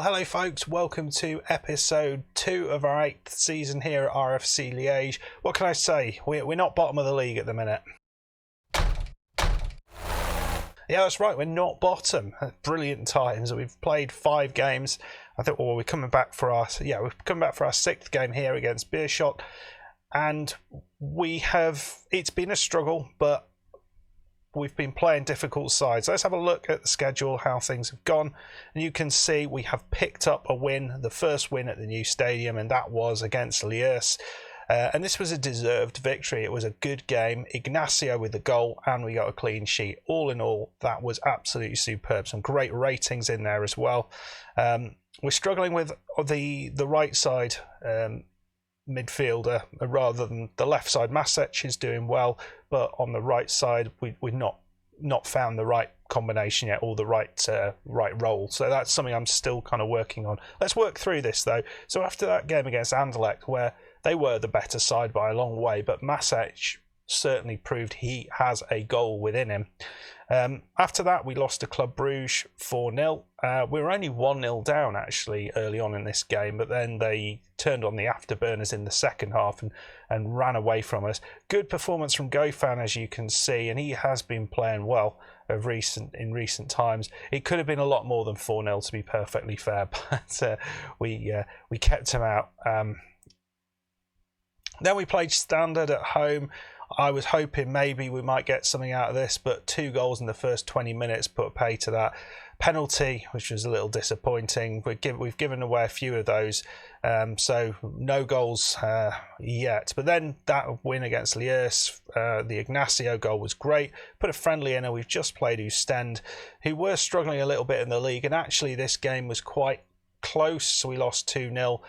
hello folks, welcome to episode 2 of our 8th season here at RFC Liege. What can I say? We're not bottom of the league at the minute. Yeah, that's right, we're not bottom. Brilliant times. We've played 5 games. I think we're coming back for our 6th game here against Beerschot. And it's been a struggle, but we've been playing difficult sides. Let's have a look at the schedule, how things have gone. And you can see we have picked up a win, the first win at the new stadium, and that was against Liege. And this was a deserved victory. It was a good game. Ignacio with the goal, and we got a clean sheet. All in all, that was absolutely superb. Some great ratings in there as well. We're struggling with the right side midfielder rather than the left side. Masec is doing well, but on the right side we've not found the right combination yet, or the right role. So that's something I'm still kind of working on. Let's work through this though. So after that game against Anderlecht, where they were the better side by a long way, but Masec certainly proved he has a goal within him. After that, we lost to Club Bruges 4-0. We were only 1-0 down actually early on in this game, but then they turned on the afterburners in the second half and ran away from us. Good performance from Gofan, as you can see, and he has been playing well in recent times. It could have been a lot more than 4-0 to be perfectly fair, but we kept him out. Then we played Standard at home. I was hoping maybe we might get something out of this, but 2 goals in the first 20 minutes put pay to that. Penalty, which was a little disappointing. We've given away a few of those, so no goals yet. But then that win against Liege, the Ignacio goal was great. Put a friendly in, and we've just played Ostend, who were struggling a little bit in the league. And actually this game was quite close, so we lost 2-0.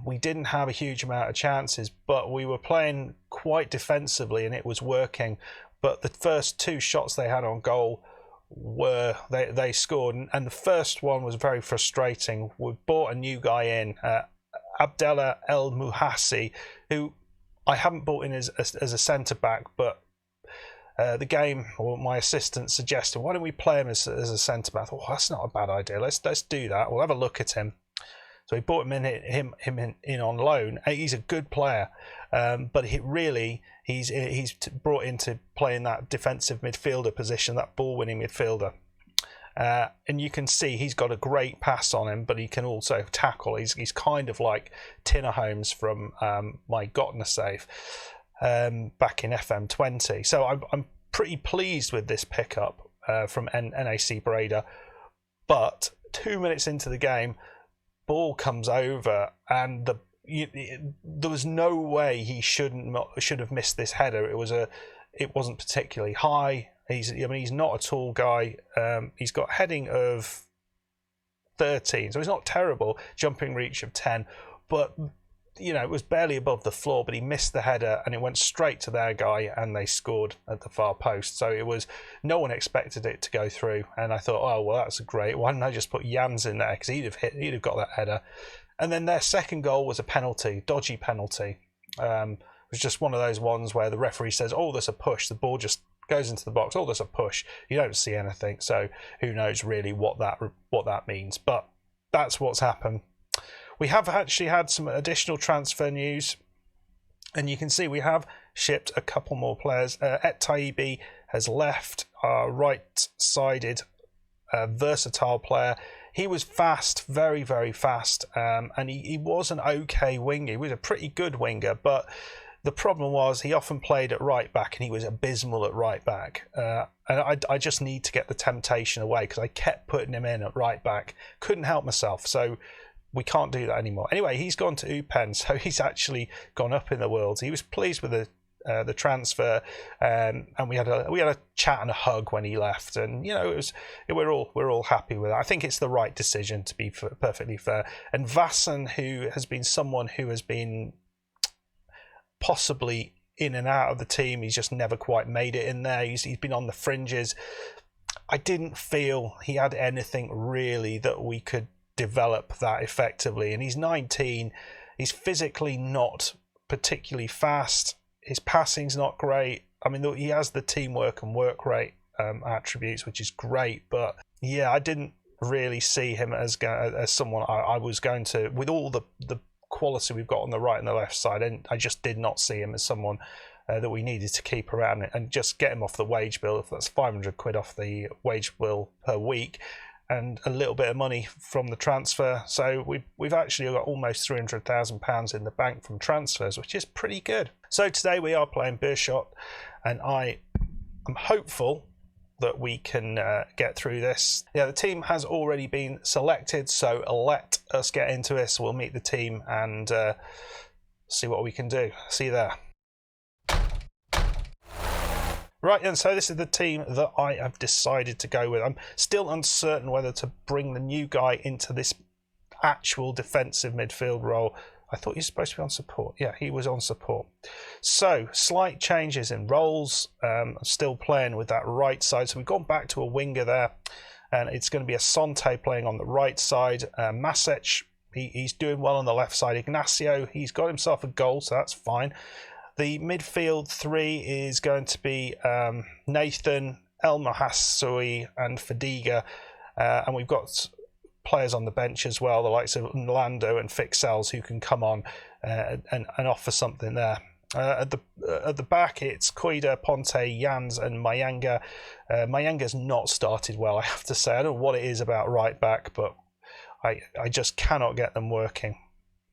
We didn't have a huge amount of chances, but we were playing quite defensively and it was working. But the first 2 shots they had on goal they scored, and the first one was very frustrating. We bought a new guy in, Abdallah El Muhassi, who I haven't bought in as a centre back, but the game, or my assistant suggested, why don't we play him as a centre back? I thought, that's not a bad idea. Let's do that. We'll have a look at him. So we brought him in on loan. He's a good player, but he's brought into playing that defensive midfielder position, that ball-winning midfielder. And you can see he's got a great pass on him, but he can also tackle. He's kind of like Tinner Holmes from my Gotner save back in FM20. So I'm pretty pleased with this pickup from NAC Breda. But 2 minutes into the game, ball comes over, and there was no way he should have missed this header. It wasn't particularly high. He's not a tall guy. He's got heading of 13, so he's not terrible. Jumping reach of 10, but it was barely above the floor. But he missed the header, and it went straight to their guy, and they scored at the far post. So no one expected it to go through, and I thought, oh well, that's great. Why didn't I just put Jans in there, because he'd have got that header. And then their second goal was a penalty, dodgy penalty. It was just one of those ones where the referee says, oh, there's a push. The ball just goes into the box. Oh, there's a push. You don't see anything. So who knows really what that means. But that's what's happened. We have actually had some additional transfer news. And you can see we have shipped a couple more players. Et Taibi has left, our right-sided versatile player. He was fast, very, very fast, and he was an okay winger. He was a pretty good winger, but the problem was he often played at right back, and he was abysmal at right back. And I just need to get the temptation away, because I kept putting him in at right back. Couldn't help myself, so we can't do that anymore. Anyway, he's gone to Eupen, so he's actually gone up in the world. He was pleased with the transfer, and we had a chat and a hug when he left, and we're all happy with it. I think it's the right decision, to be perfectly fair. And Vassen, who has been someone who has been possibly in and out of the team, he's just never quite made it in there. He's been on the fringes. I didn't feel he had anything really that we could develop that effectively, and he's 19. He's physically not particularly fast. His passing's not great. I mean, he has the teamwork and work rate attributes, which is great, but yeah, I didn't really see him as someone I was going to, with all the quality we've got on the right and the left side, and I just did not see him as someone that we needed to keep around and just get him off the wage bill. If that's 500 quid off the wage bill per week and a little bit of money from the transfer, so we've actually got almost £300,000 in the bank from transfers, which is pretty good. So today we are playing Beerschot, and I am hopeful that we can get through this. Yeah, the team has already been selected, so let us get into this. We'll meet the team and see what we can do. See you there. Right, and so this is the team that I have decided to go with. I'm still uncertain whether to bring the new guy into this actual defensive midfield role. I thought he was supposed to be on support. Yeah, he was on support. So, slight changes in roles. I'm still playing with that right side. So we've gone back to a winger there. And it's going to be Asante playing on the right side. Masec, he's doing well on the left side. Ignacio, he's got himself a goal, so that's fine. The midfield three is going to be Nathan, El Mahassoui and Fadiga. And we've got players on the bench as well, the likes of Lando and Fixels, who can come on and offer something there. At the back, it's Koida, Ponte, Jans and Mayanga. Mayanga's not started well, I have to say. I don't know what it is about right back, but I just cannot get them working.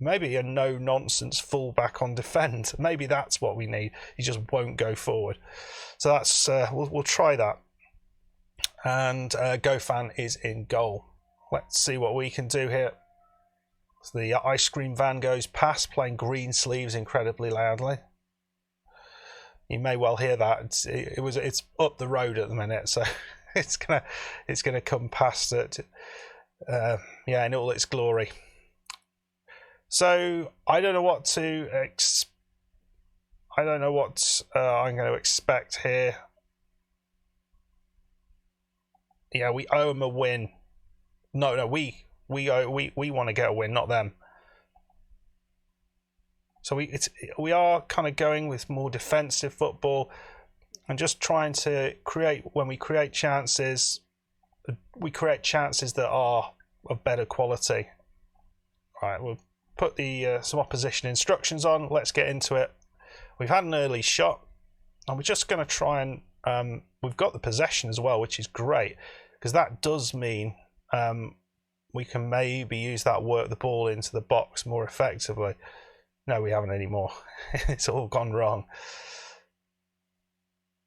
Maybe a no-nonsense full-back on defend. Maybe that's what we need. He just won't go forward. So that's we'll try that. And Gofan is in goal. Let's see what we can do here. So the ice cream van goes past, playing Green Sleeves incredibly loudly. You may well hear that. It's up the road at the minute, so it's gonna come past it. Yeah, in all its glory. So I don't know what to I'm going to expect here. Yeah, we owe them a win. No, we want to get a win, not them. So we are kind of going with more defensive football and just trying to create, when we create chances, we create chances that are of better quality. Right, we'll put the some opposition instructions on. Let's get into it. We've had an early shot, and we're just going to try and we've got the possession as well, which is great, because that does mean we can maybe use that, work the ball into the box more effectively. No, we haven't anymore. It's all gone wrong.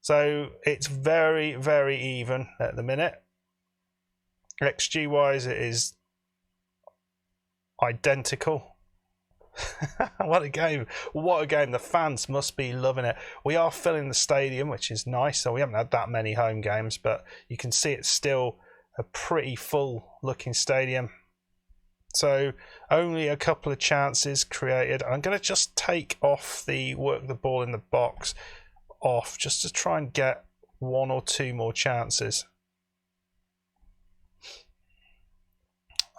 So it's very, very even at the minute. XG wise, it is identical. What a game. What a game. The fans must be loving it. We are filling the stadium, which is nice. So we haven't had that many home games, but you can see it's still a pretty full looking stadium. So only a couple of chances created. I'm going to just take off the work the ball in the box off, just to try and get one or two more chances.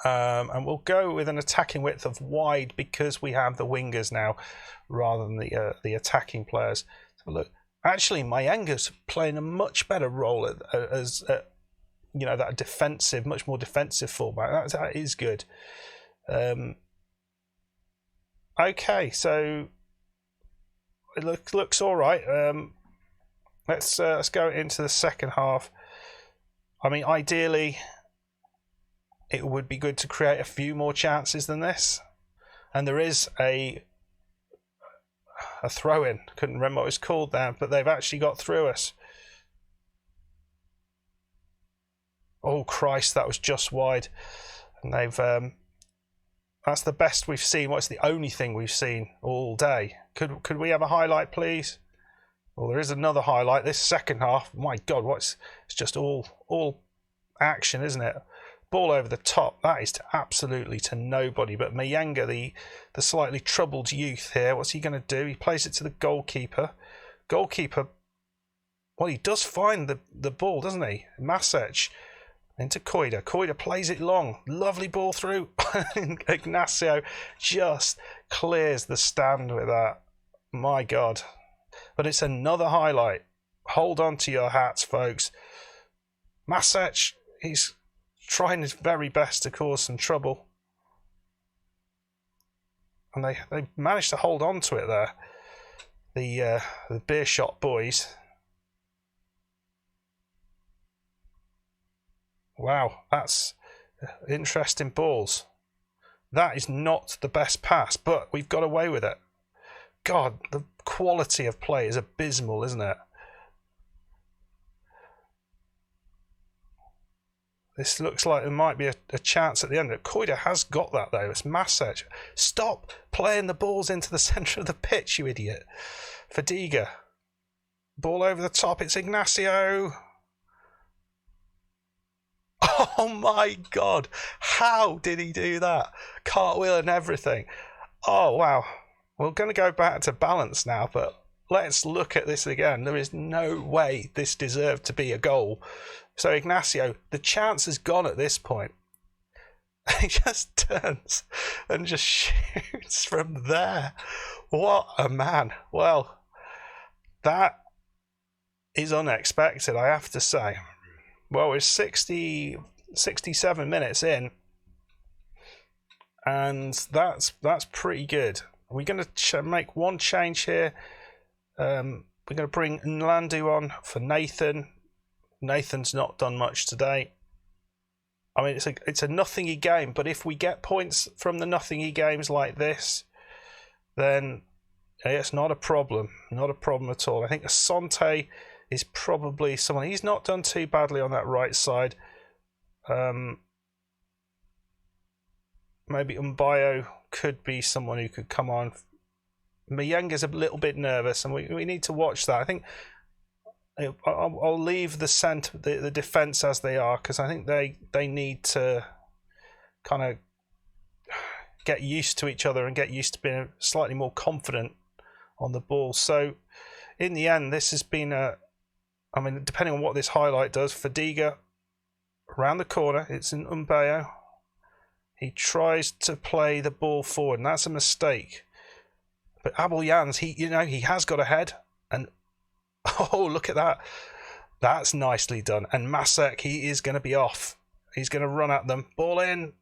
And we'll go with an attacking width of wide, because we have the wingers now rather than the attacking players. So look, actually Mayanga's playing a much better role as you know, that defensive, much more defensive fullback. That is good. Okay, so it looks all right. Let's go into the second half. I mean, ideally, it would be good to create a few more chances than this. And there is a throw-in. Couldn't remember what it was called there, but they've actually got through us. Oh Christ, that was just wide. And they've that's the best we've seen. What's the only thing we've seen all day? Could we have a highlight, please? Well, there is another highlight. This second half, my God, it's just all action, isn't it? Ball over the top. That is absolutely to nobody. But Mayanga, the slightly troubled youth here, what's he going to do? He plays it to the goalkeeper. Goalkeeper, well, he does find the ball, doesn't he? Masec into Koida. Koida plays it long. Lovely ball through. Ignacio just clears the stand with that. My God. But it's another highlight. Hold on to your hats, folks. Masec, he's trying his very best to cause some trouble. And they managed to hold on to it there. The Beerschot boys. Wow, that's interesting balls. That is not the best pass, but we've got away with it. God, the quality of play is abysmal, isn't it? This looks like there might be a chance at the end. Koida has got that, though. It's Masec. Stop playing the balls into the centre of the pitch, you idiot. Fadiga. Ball over the top. It's Ignacio. Oh, my God. How did he do that? Cartwheel and everything. Oh, wow. We're going to go back to balance now, but let's look at this again. There is no way this deserved to be a goal. So Ignacio, the chance is gone at this point. He just turns and just shoots from there. What a man. Well, that is unexpected, I have to say. Well, we're 67 minutes in, and that's pretty good. We're going to make one change here. We're going to bring Nlandu on for Nathan. Nathan's not done much today. I mean, it's a nothingy game, but if we get points from the nothingy games like this, then it's not a problem. Not a problem at all. I think Asante is probably someone. He's not done too badly on that right side. Maybe Umbayo could be someone who could come on. Mayenga's a little bit nervous, and we need to watch that. I think I'll leave the centre, the defence as they are, because I think they need to kind of get used to each other and get used to being slightly more confident on the ball. So in the end, this has been I mean, depending on what this highlight does, Fadiga around the corner, it's an Umbayo. He tries to play the ball forward, and that's a mistake. But Abel Jans, he has got a head, and oh, look at that. That's nicely done. And Masek, he is going to be off. He's going to run at them. Ball in.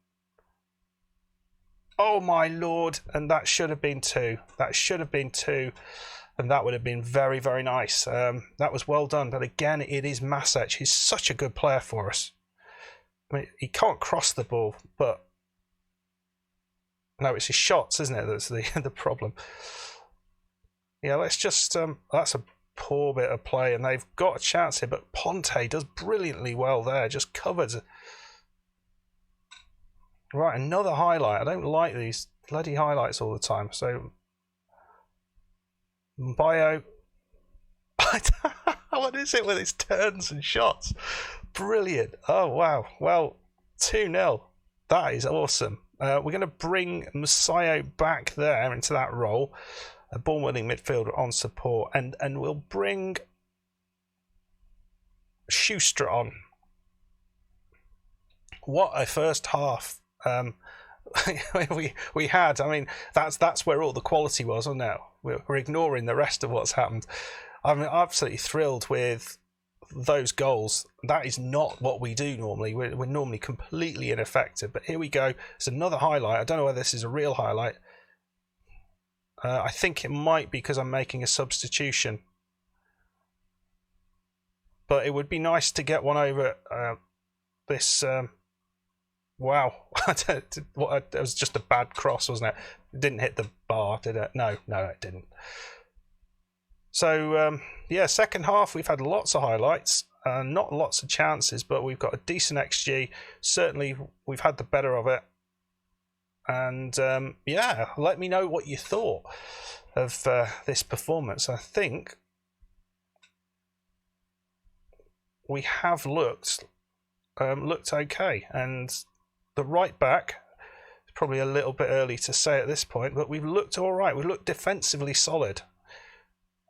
Oh, my Lord. And that should have been two. That should have been two. And that would have been very, very nice. That was well done. But again, it is Masek. He's such a good player for us. I mean, he can't cross the ball, but no, it's his shots, isn't it? That's the problem. Yeah, let's just... that's a poor bit of play, and they've got a chance here, but Ponte does brilliantly well there, just covers. Right, another highlight. I don't like these bloody highlights all the time. So Bio, what is it with his turns and shots? Brilliant. Oh wow. Well, 2-0. That is awesome. We're going to bring Musayo back there into that role. A ball-winning midfielder on support, and we'll bring Schuster on. What a first half we had. I mean, that's where all the quality was, wasn't it? We're ignoring the rest of what's happened. I'm absolutely thrilled with those goals. That is not what we do normally. We're normally completely ineffective, but here we go. It's another highlight. I don't know whether this is a real highlight. I think it might be because I'm making a substitution. But it would be nice to get one over this... wow. It was just a bad cross, wasn't it? It didn't hit the bar, did it? No, it didn't. So, yeah, second half, we've had lots of highlights. Not lots of chances, but we've got a decent XG. Certainly, we've had the better of it. And yeah, let me know what you thought of this performance. I think we have looked okay, and the right back, it's probably a little bit early to say at this point, but we've looked all right. We've looked defensively solid.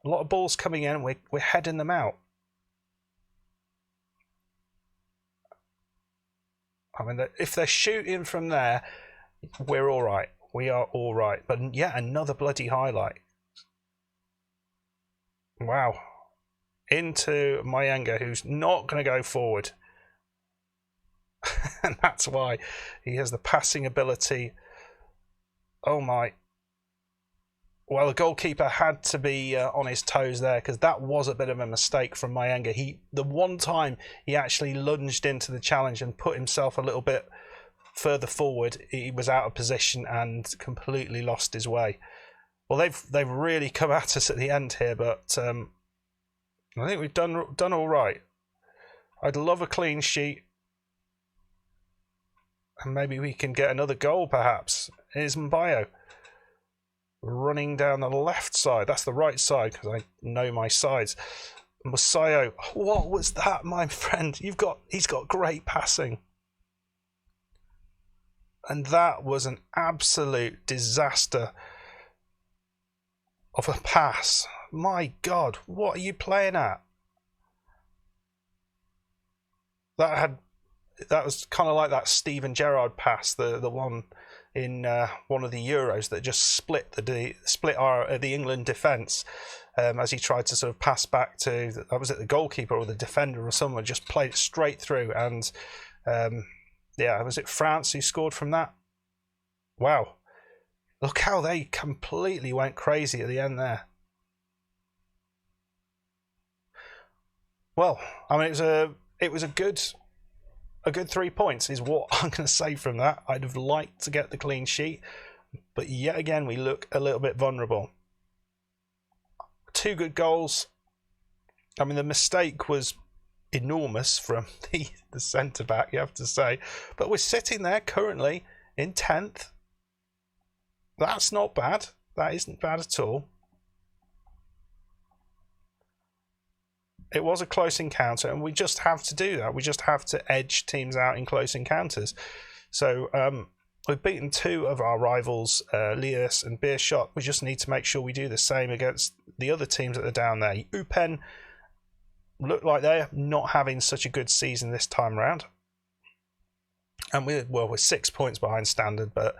A lot of balls coming in, we're heading them out. I mean, if they're shooting from there, we're all right. We are all right. But yeah, another bloody highlight. Wow. Into Mayenga, who's not going to go forward. and that's why he has the passing ability. Oh my. Well, the goalkeeper had to be on his toes there, because that was a bit of a mistake from Mayenga. The one time he actually lunged into the challenge and put himself a little bit further forward, he was out of position and completely lost his way. Well, they've really come at us at the end here, but I think we've done all right. I'd love a clean sheet, and maybe we can get another goal. Perhaps. Here's Mbayo running down the left side. That's the right side, because I know my sides. Musayo, what was that, my friend? He's got great passing. And that was an absolute disaster of a pass. My God, what are you playing at? That was kind of like that Steven Gerrard pass, the one in one of the Euros that just split the England defence as he tried to sort of pass back to, was it the goalkeeper or the defender or someone, just played it straight through. And yeah, was it France who scored from that? Wow, look how they completely went crazy at the end there. Well, I mean, it was a good 3 points is what I'm going to say from that. I'd have liked to get the clean sheet, but yet again we look a little bit vulnerable. 2 good goals. I mean, the mistake was enormous from the centre back, you have to say, but we're sitting there currently in 10th. That's not bad. That isn't bad at all. It was a close encounter, and we just have to do that. We just have to edge teams out in close encounters. So we've beaten 2 of our rivals, Liege and Beerschot. We just need to make sure we do the same against the other teams that are down there. Eupen look like they're not having such a good season this time around. And we're 6 points behind standard, but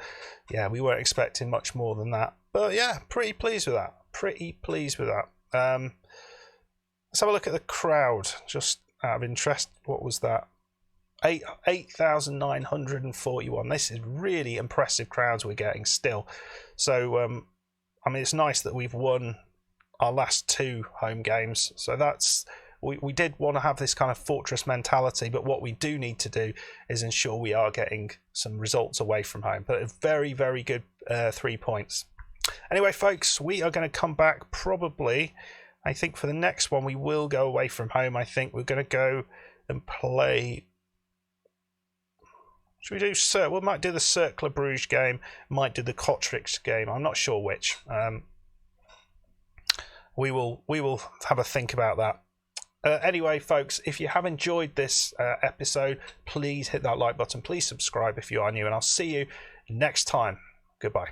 yeah, we weren't expecting much more than that. But yeah, pretty pleased with that. Let's have a look at the crowd, just out of interest. What was that? 8,941. This is really impressive crowds we're getting still. So, I mean, it's nice that we've won our last 2 home games. So we did want to have this kind of fortress mentality, but what we do need to do is ensure we are getting some results away from home. But a very, very good 3 points. Anyway, folks, we are going to come back probably. I think for the next one, we will go away from home. I think we're going to go and play. Should we do we might do the Cercle Bruges game, might do the Kotrix game. I'm not sure which. We will have a think about that. Anyway, folks, if you have enjoyed this episode, please hit that like button. Please subscribe if you are new, and I'll see you next time. Goodbye.